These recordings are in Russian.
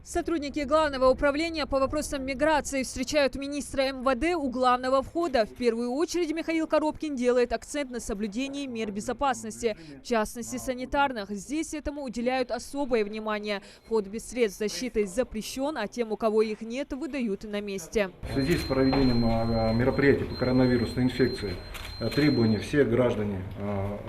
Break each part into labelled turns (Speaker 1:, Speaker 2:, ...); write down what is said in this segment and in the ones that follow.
Speaker 1: Сотрудники Главного управления по вопросам миграции встречают министра МВД у главного входа. В первую очередь Михаил Коробкин делает акцент на соблюдении мер безопасности, в частности санитарных. Здесь этому уделяют особое внимание. Вход без средств защиты запрещен, а тем, у кого их нет, выдают на месте.
Speaker 2: В связи с проведением мероприятий по коронавирусной инфекции требования все граждане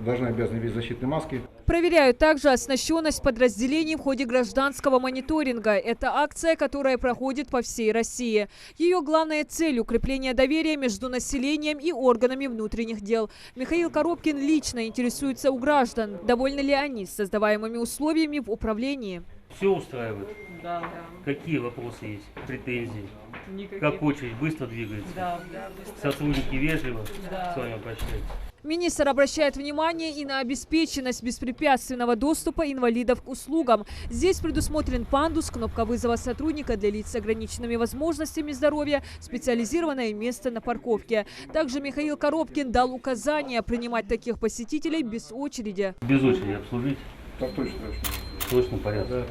Speaker 2: должны обязаны иметь защитные маски.
Speaker 1: Проверяют также оснащенность подразделений в ходе гражданского мониторинга. Это акция, которая проходит по всей России. Ее главная цель – укрепление доверия между населением и органами внутренних дел. Михаил Коробкин лично интересуется у граждан, довольны ли они создаваемыми условиями в управлении.
Speaker 3: Все устраивает?
Speaker 4: Да.
Speaker 3: Какие вопросы есть, претензии?
Speaker 4: Никаких.
Speaker 3: Как очередь быстро двигается?
Speaker 4: Да, быстро.
Speaker 3: Сотрудники вежливо
Speaker 4: Да.
Speaker 3: с вами обращаются?
Speaker 1: Министр обращает внимание и на обеспеченность беспрепятственного доступа инвалидов к услугам. Здесь предусмотрен пандус, кнопка вызова сотрудника для лиц с ограниченными возможностями здоровья, специализированное место на парковке. Также Михаил Коробкин дал указание принимать таких посетителей без очереди.
Speaker 3: Без очереди обслужить?
Speaker 2: Так точно.
Speaker 3: Точно порядок.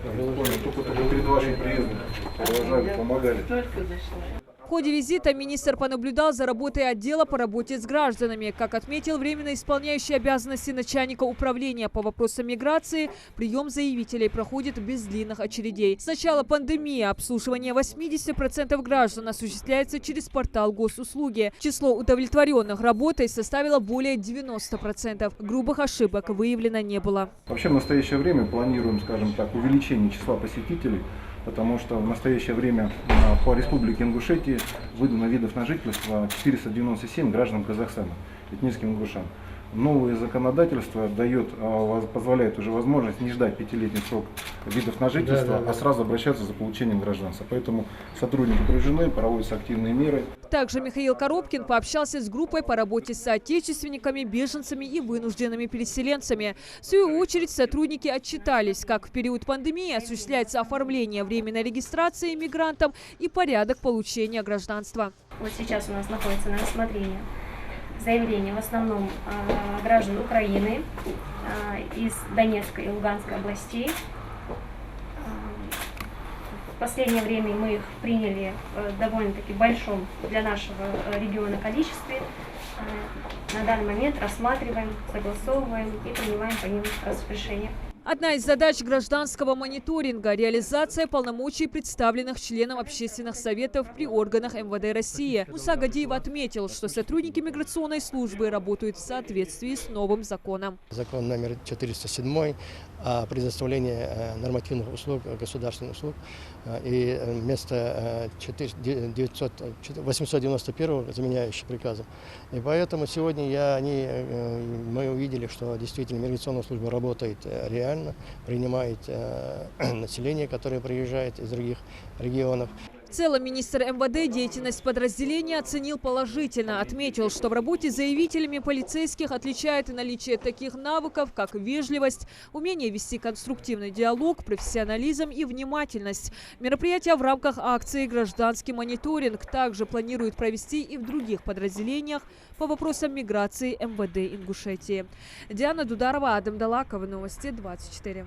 Speaker 2: Только перед вашим приездом провожали, помогали.
Speaker 4: Только зашла.
Speaker 1: В ходе визита министр понаблюдал за работой отдела по работе с гражданами. Как отметил временно исполняющий обязанности начальника управления по вопросам миграции, прием заявителей проходит без длинных очередей. С начала пандемии обслуживание 80% граждан осуществляется через портал госуслуги. Число удовлетворенных работой составило более 90%. Грубых ошибок выявлено не было.
Speaker 2: Вообще в настоящее время планируем, скажем так, увеличение числа посетителей, потому что в настоящее время по Республике Ингушетии выдано видов на жительство 497 гражданам Казахстана, этническим ингушам. Новое законодательство позволяет уже возможность не ждать 5-летний срок видов на жительство, а сразу обращаться за получением гражданства. Поэтому сотрудники окружены, проводятся активные меры.
Speaker 1: Также Михаил Коробкин пообщался с группой по работе с соотечественниками, беженцами и вынужденными переселенцами. В свою очередь сотрудники отчитались, как в период пандемии осуществляется оформление временной регистрации мигрантам и порядок получения гражданства.
Speaker 5: Вот сейчас у нас находится на рассмотрении заявления в основном граждан Украины, из Донецкой и Луганской областей. В последнее время мы их приняли в довольно-таки большом для нашего региона количестве. На данный момент рассматриваем, согласовываем и принимаем по ним решения.
Speaker 1: Одна из задач гражданского мониторинга – реализация полномочий представленных членам общественных советов при органах МВД России. Муса Гадиев отметил, что сотрудники миграционной службы работают в соответствии с новым законом.
Speaker 6: Закон номер 407 о предоставлении нормативных услуг, государственных услуг, и вместо 891 заменяющий приказом. И поэтому сегодня мы увидели, что действительно миграционная служба работает реально, принимает население, которое приезжает из других регионов.
Speaker 1: В целом министр МВД деятельность подразделения оценил положительно. Отметил, что в работе с заявителями полицейских отличает и наличие таких навыков, как вежливость, умение вести конструктивный диалог, профессионализм и внимательность. Мероприятия в рамках акции «Гражданский мониторинг» также планируют провести и в других подразделениях по вопросам миграции МВД Ингушетии. Диана Дударова, Адам Далаков, Новости 24.